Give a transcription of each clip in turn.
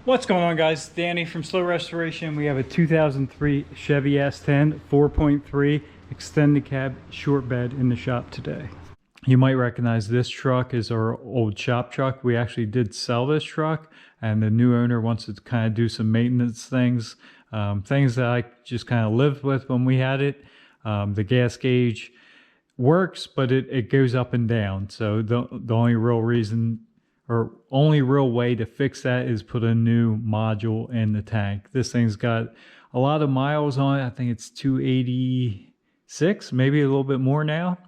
What's going on, guys? Danny from Slow Restoration. We have a 2003 Chevy S10 4.3 extended cab short bed in the shop today. You might recognize this truck is our old shop truck. We actually did sell this truck, and the new owner wants to kind of do some maintenance things, things that I just kind of lived with when we had it. The gas gauge works, but it goes up and down. So the only real reason or only real way to fix that is put a new module in the tank. This thing's got a lot of miles on it. I think it's 286, maybe a little bit more now.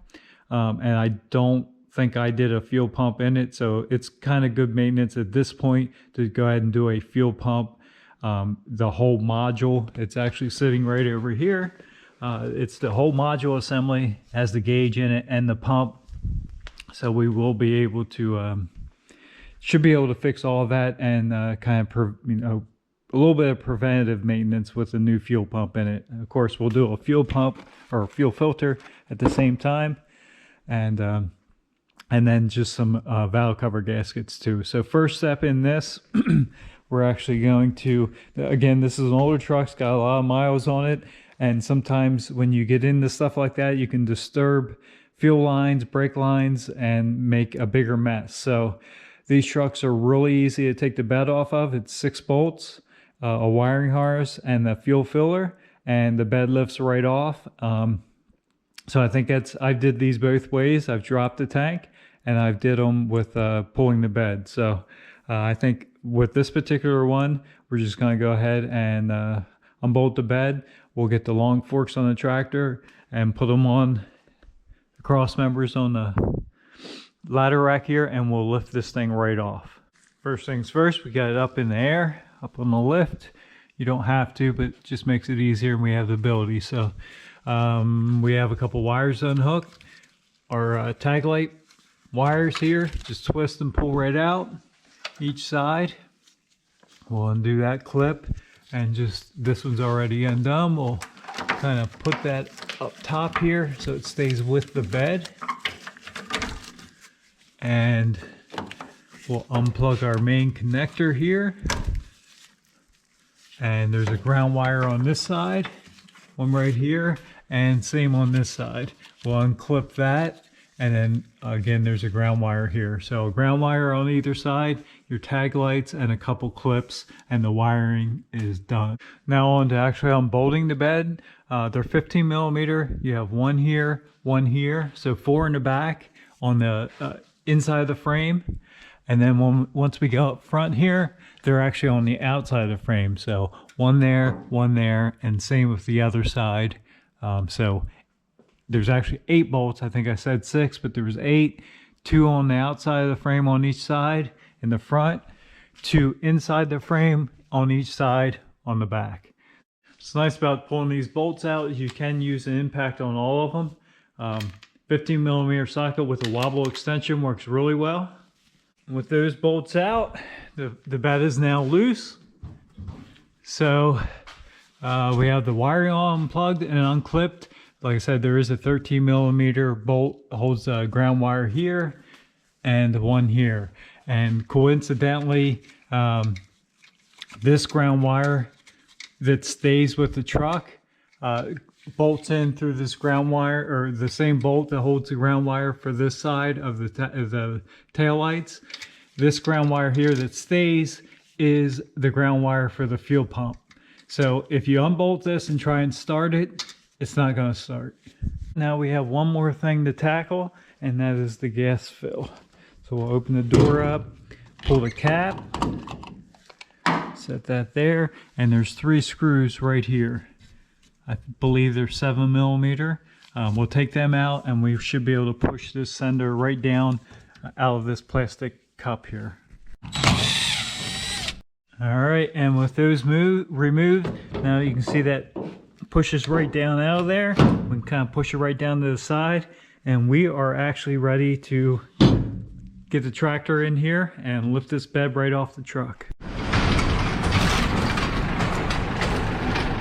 And I don't think I did a fuel pump in it, so it's kind of good maintenance at this point to go ahead and do a fuel pump. The whole module, it's actually sitting right over here. It's the whole module assembly, has the gauge in it and the pump. So we will be able to should be able to fix all of that and kind of, a little bit of preventative maintenance with the new fuel pump in it. Of course, we'll do a fuel pump or a fuel filter at the same time, and then just some valve cover gaskets too. So first step in this, we're actually going to, again, this is an older truck, it's got a lot of miles on it, and sometimes when you get into stuff like that, you can disturb fuel lines, brake lines, and make a bigger mess. So these trucks are really easy to take the bed off of. It's 6 bolts, a wiring harness, and the fuel filler, and the bed lifts right off. So I think I did these both ways. I've dropped the tank, and I've did them with pulling the bed. So I think with this particular one, we're just going to go ahead and unbolt the bed. We'll get the long forks on the tractor and put them on the cross members on the ladder rack here, and we'll lift this thing right off. First things first, we got it up in the air, up on the lift. You don't have to, but it just makes it easier, and we have the ability. So we have a couple wires unhooked. Our tag light wires here, just twist and pull right out each side. We'll undo that clip, and just this one's already undone. We'll kind of put that up top here so it stays with the bed. And we'll unplug our main connector here, and there's a ground wire on this side, one right here, and same on this side. We'll unclip that, and then again there's a ground wire here. So a ground wire on either side, your tag lights, and a couple clips, and the wiring is done. Now on to actually unbolting the bed. They're 15 millimeter. You have one here, so 4 in the back on the inside of the frame, and then once we go up front here, they're actually on the outside of the frame. So one there, and same with the other side. So there's actually 8 bolts. I think I said 6, but there was 8. 2 on the outside of the frame on each side in the front, 2 inside the frame on each side on the back. What's nice about pulling these bolts out is you can use an impact on all of them. 15 millimeter socket with a wobble extension works really well. With those bolts out, the bed is now loose. So we have the wiring all unplugged and unclipped. Like I said, there is a 13 millimeter bolt, holds a ground wire here and one here. And coincidentally, this ground wire that stays with the truck bolts in through this ground wire, or the same bolt that holds the ground wire for this side of the tail lights. This ground wire here that stays is the ground wire for the fuel pump. So if you unbolt this and try and start it, it's not going to start. Now we have one more thing to tackle, and that is the gas fill. So we'll open the door up, pull the cap, set that there, and there's 3 screws right here. I believe they're 7 millimeter. We'll take them out, and we should be able to push this sender right down out of this plastic cup here. All right, and with those removed, now you can see that pushes right down out of there. We can kind of push it right down to the side, and we are actually ready to get the tractor in here and lift this bed right off the truck.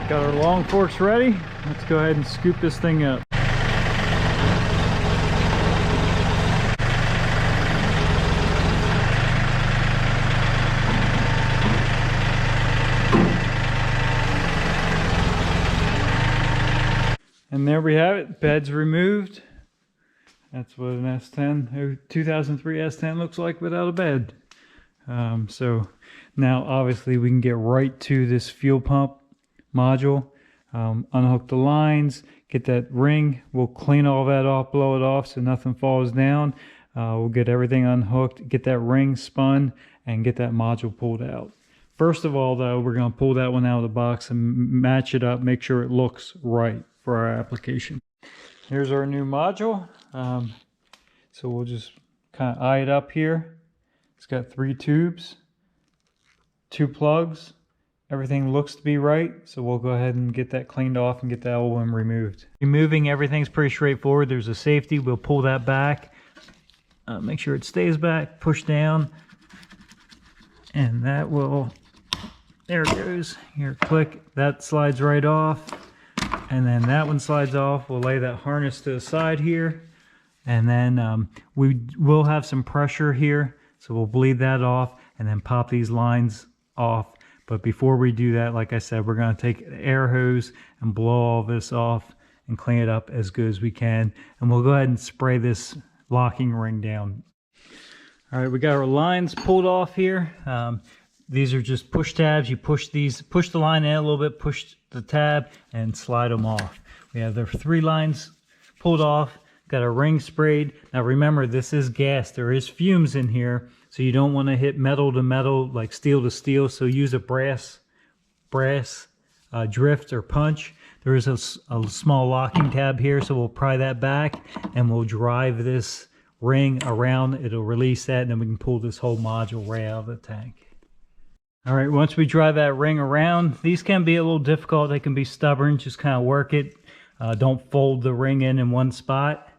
Got our long forks ready. Let's go ahead and scoop this thing up. And there we have it, bed's removed. That's what an S10, 2003 S10 looks like without a bed. So now obviously we can get right to this fuel pump module, unhook the lines, get that ring. We'll clean all that off, blow it off so nothing falls down. We'll get everything unhooked, get that ring spun, and get that module pulled out. First of all, though, we're going to pull that one out of the box and match it up, make sure it looks right for our application. Here's our new module. So we'll just kind of eye it up here. It's got 3 tubes, 2 plugs. Everything looks to be right, so we'll go ahead and get that cleaned off and get that old one removed. Removing everything's pretty straightforward. There's a safety. We'll pull that back. Make sure it stays back, push down, and that will, there it goes. Here, click, that slides right off, and then that one slides off. We'll lay that harness to the side here, and then we will have some pressure here, so we'll bleed that off and then pop these lines off. But before we do that, like I said, we're going to take an air hose and blow all this off and clean it up as good as we can, and we'll go ahead and spray this locking ring down. All right, we got our lines pulled off here. These are just push tabs. You push these, push the line in a little bit, push the tab, and slide them off. We have the 3 lines pulled off, got a ring sprayed. Now remember, this is gas. There is fumes in here, so you don't want to hit metal to metal, like steel to steel. So use a brass drift or punch. There is a small locking tab here, so we'll pry that back and we'll drive this ring around. It'll release that, and then we can pull this whole module right out of the tank. All right, once we drive that ring around, these can be a little difficult. They can be stubborn. Just kind of work it. Don't fold the ring in one spot.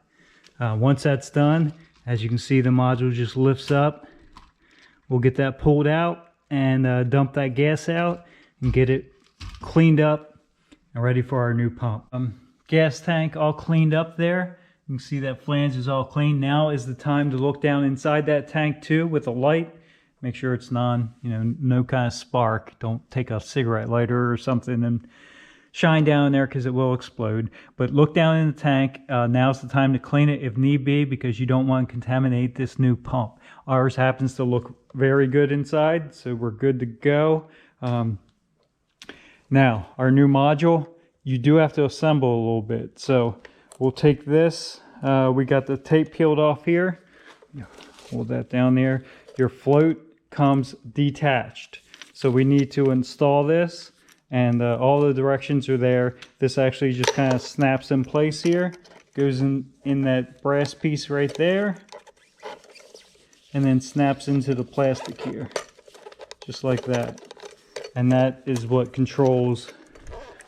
Once that's done, as you can see, the module just lifts up. We'll get that pulled out and dump that gas out and get it cleaned up and ready for our new pump. Gas tank all cleaned up there. You can see that flange is all clean. Now is the time to look down inside that tank too with a light. Make sure it's no kind of spark. Don't take a cigarette lighter or something and shine down there because it will explode. But look down in the tank. Now's the time to clean it if need be, because you don't want to contaminate this new pump. Ours happens to look very good inside, so we're good to go. Now, our new module, you do have to assemble a little bit. So we'll take this. We got the tape peeled off here. Hold that down there. Your float comes detached. So we need to install this, and all the directions are there. This actually just kind of snaps in place here. Goes in that brass piece right there, and then snaps into the plastic here, just like that. And that is what controls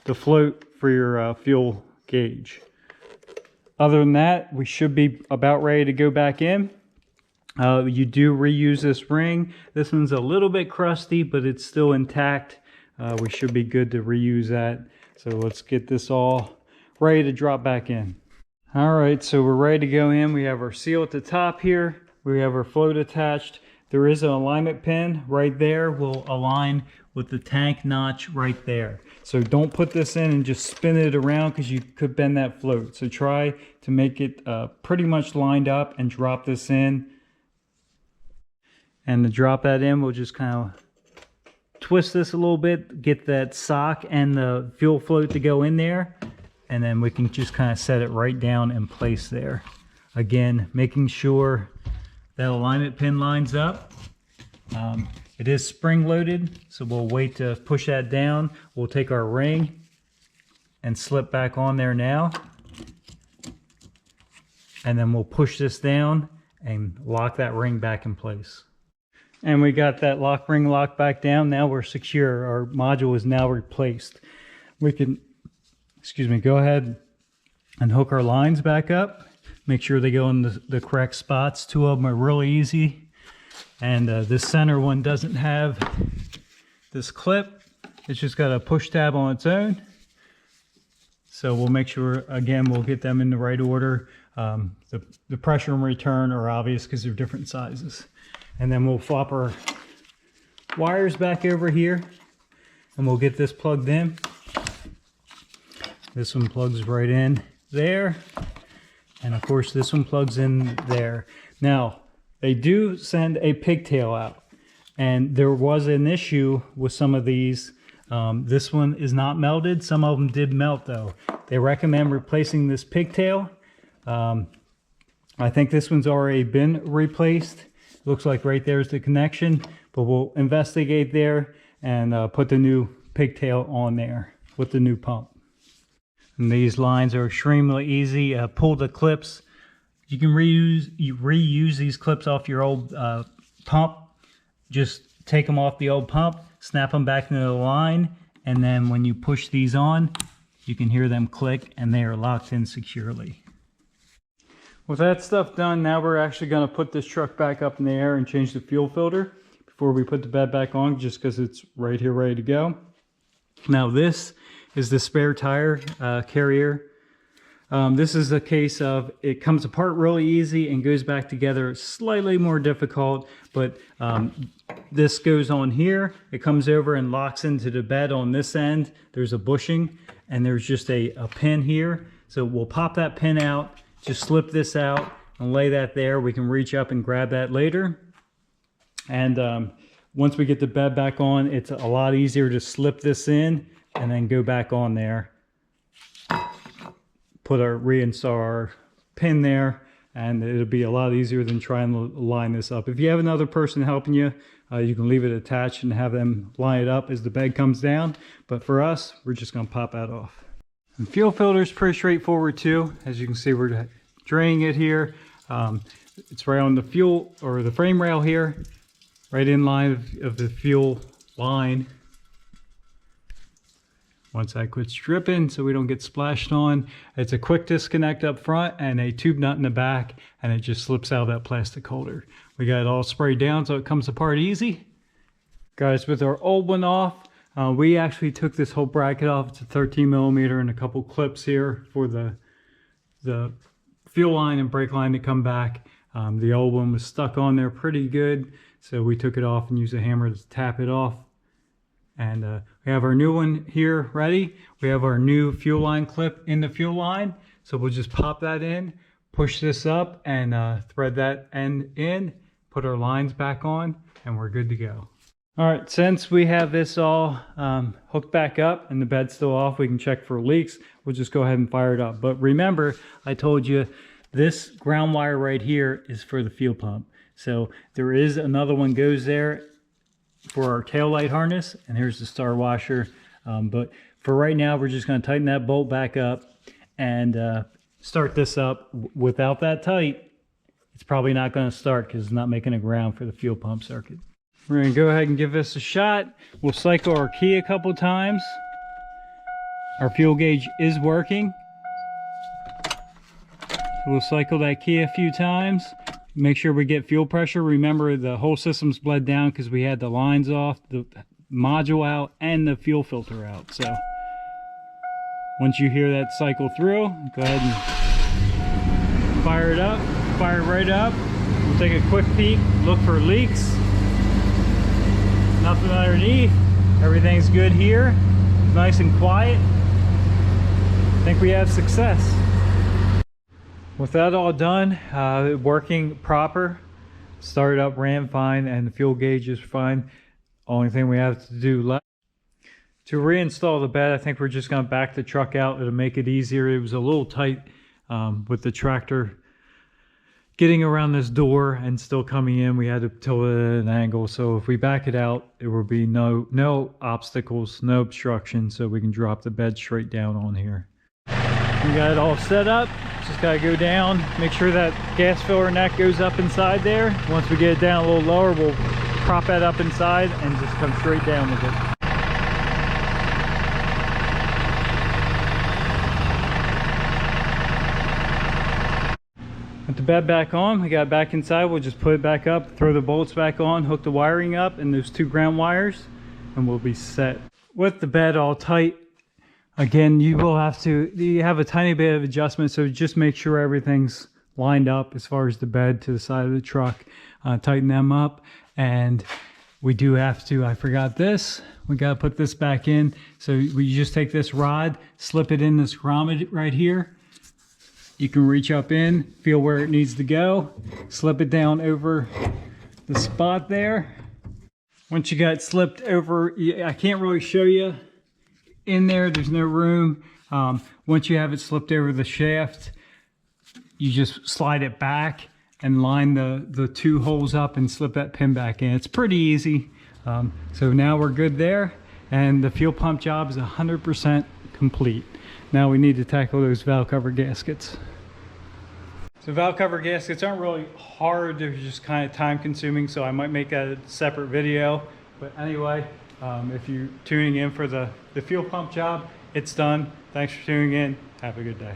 the float for your fuel gauge. Other than that, we should be about ready to go back in. You do reuse this ring. This one's a little bit crusty, but it's still intact. We should be good to reuse that. So let's get this all ready to drop back in. All right, so we're ready to go in. We have our seal at the top here. We have our float attached. There is an alignment pin right there. We'll align with the tank notch right there. So don't put this in and just spin it around, because you could bend that float. So try to make it pretty much lined up and drop this in. And to drop that in, we'll just kind of twist this a little bit, get that sock and the fuel float to go in there, and then we can just kind of set it right down in place there. Again, making sure that alignment pin lines up. It is spring loaded, so we'll wait to push that down. We'll take our ring and slip back on there now, and then we'll push this down and lock that ring back in place. And we got that lock ring locked back down. Now we're secure. Our module is now replaced. We can, go ahead and hook our lines back up. Make sure they go in the correct spots. 2 of them are really easy. And this center one doesn't have this clip. It's just got a push tab on its own. So we'll make sure, again, we'll get them in the right order. The pressure and return are obvious because they're different sizes. And then we'll flop our wires back over here, and we'll get this plugged in. This one plugs right in there. And of course this one plugs in there. Now, they do send a pigtail out. And there was an issue with some of these. This one is not melted. Some of them did melt though. They recommend replacing this pigtail. I think this one's already been replaced. Looks like right there's the connection, but we'll investigate there and put the new pigtail on there with the new pump. And these lines are extremely easy. Pull the clips. You can reuse these clips off your old pump. Just take them off the old pump, snap them back into the line, and then when you push these on, you can hear them click and they are locked in securely. With that stuff done, now we're actually going to put this truck back up in the air and change the fuel filter before we put the bed back on, just because it's right here ready to go. Now this is the spare tire carrier. This is a case of it comes apart really easy and goes back together slightly more difficult, but this goes on here. It comes over and locks into the bed on this end. There's a bushing and there's just a pin here. So we'll pop that pin out, just slip this out and lay that there. We can reach up and grab that later. And once we get the bed back on, it's a lot easier to slip this in and then go back on there. Reinstall our pin there, and it'll be a lot easier than trying to line this up. If you have another person helping you, you can leave it attached and have them line it up as the bed comes down. But for us, we're just going to pop that off. And fuel filter is pretty straightforward too. As you can see, we're draining it here. It's right on the fuel or the frame rail here, right in line of the fuel line. Once that quits dripping so we don't get splashed on, it's a quick disconnect up front and a tube nut in the back, and it just slips out of that plastic holder. We got it all sprayed down so it comes apart easy. Guys, with our old one off, we actually took this whole bracket off. It's a 13mm and a couple clips here for the fuel line and brake line to come back. The old one was stuck on there pretty good, so we took it off and used a hammer to tap it off. And we have our new one here ready. We have our new fuel line clip in the fuel line. So we'll just pop that in, push this up, and thread that end in, put our lines back on, and we're good to go. All right, since we have this all hooked back up and the bed's still off, we can check for leaks. We'll just go ahead and fire it up. But remember, I told you this ground wire right here is for the fuel pump. So there is another one goes there for our tail light harness, and here's the star washer. But for right now, we're just going to tighten that bolt back up and start this up. Without that tight, it's probably not going to start because it's not making a ground for the fuel pump circuit. We're going to go ahead and give this a shot. We'll cycle our key a couple times. Our fuel gauge is working. We'll cycle that key a few times. Make sure we get fuel pressure. Remember, the whole system's bled down because we had the lines off, the module out, and the fuel filter out. So once you hear that cycle through, go ahead and fire it up, fire it right up. We'll take a quick peek, look for leaks. Nothing underneath. Everything's good here. Nice and quiet. I think we have success. With that all done, working proper, started up, ran fine, and the fuel gauge is fine. Only thing we have to do left to reinstall the bed, I think we're just going to back the truck out. It'll make it easier. It was a little tight with the tractor getting around this door and still coming in. We had to tilt it at an angle. So if we back it out, there will be no obstacles, no obstruction, so we can drop the bed straight down on here. We got it all set up. Just gotta go down, make sure that gas filler neck goes up inside there. Once we get it down a little lower, we'll prop that up inside and just come straight down with it. With the bed back on, we got it back inside. We'll just put it back up, throw the bolts back on, hook the wiring up and those two ground wires, and we'll be set. With the bed all tight, again, you have a tiny bit of adjustment, so just make sure everything's lined up as far as the bed to the side of the truck. Tighten them up, and We do have to, I forgot this. We got to put this back in. So we just take this rod, slip it in this grommet right here. You can reach up in, feel where it needs to go, slip it down over the spot there. Once you got it slipped over, I can't really show you in there, there's no room. Once you have it slipped over the shaft, you just slide it back and line the two holes up and slip that pin back in. It's pretty easy. So now we're good there, and the fuel pump job is 100% complete. Now we need to tackle those valve cover gaskets. So valve cover gaskets aren't really hard, they're just kind of time consuming, so I might make a separate video. But anyway, if you're tuning in for the fuel pump job, it's done. Thanks for tuning in. Have a good day.